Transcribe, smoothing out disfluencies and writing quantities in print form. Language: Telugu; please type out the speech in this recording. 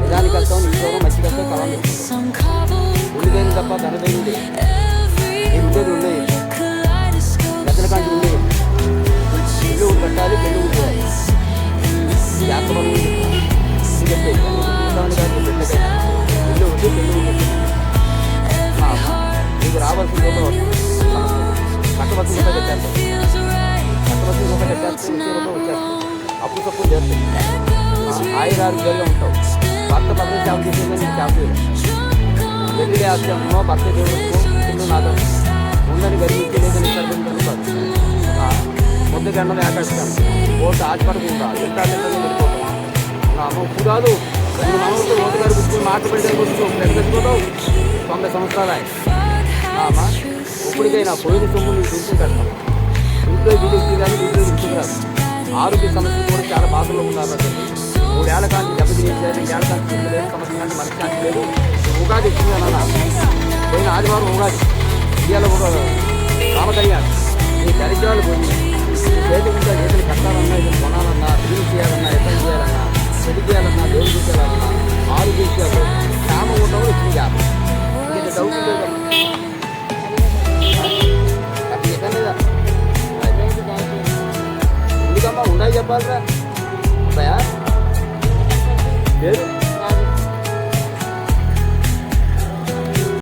నిజానికి వెళ్తాం ఇంట్లో మంచి కష్టం కావాలి ఉండేది తప్ప ధనదైంది నేను ఉండేది ఉండేది పెద్దల కంటే ఉండేది ఇల్లు కట్టాలి పెళ్ళి ఉండేది జాతర చెప్పేది పెట్టగా ఇల్లు ఉంటే పెళ్ళి ఉండేది నీకు రావాల్సిన రూపాయలు కట్టవలసిన రూపాయలు కట్టేస్తాను కట్టవలసిన రూపాయలు కట్టేస్తే రూపాయలు వచ్చేస్తాను అప్పు తక్కువ చేస్తాను ఆయురారోగ్యాలుగా ఉంటావు భర్త పదవి సేవ చేసేది నీకు చేపలేదు వెళ్ళి ఆశ్రమో భర్త దేవుడుకో ఇల్లు నాతో ఉందని గర్వించి లేదని సరిపోతుంది ముద్ద గంటలు ఆకర్షిస్తాను ఓటు ఆశపడకుండా ఎంత వెళ్ళిపోతాం నా అమ్మ ఉప్పు కాదు రెండు మనవులతో ఓటు గారు కూర్చుని మాట్లాడి కూర్చో పెద్దపోతావు 90 సంవత్సరాలు అమ్మ ఇప్పటికైనా పోయిన సొమ్ము నీకు గుర్తు పెడతాం ఇంట్లో విలువ కానీ ఇంట్లో గుర్తుకురాదు ఆరోగ్య సమస్యలు కూడా చాలా బాధల్లో ఉన్నారు 3 ఏళ్ల కాంతి దెబ్బతినేసారు 2 ఏళ్ల కాంతి తినలేదు సమస్య కానీ మనశ్శాంతి లేదు ఉగాది వచ్చిందన్న పోయిన ఆదివారం ఉగాది ఇవాళ ఒక రామకళ్యాణ్ నీ దరిద్రాలు పోయి చేతి ఉంటే చేతులు కట్టాలన్నా ఇది కొనాలన్నా బిల్లు చేయాలన్నా ఎక్కడ చేయాలన్నా చెడు చేయాలన్నా దేవుడు చేయాలన్నా ఆరోగ్య విషయాలు క్షేమ ఉండవు వచ్చింది చేయాలి ఇది డౌట్ లేదు ఎందుకమ్మా ఉన్నాయి చెప్పాలిరా అబ్బాయా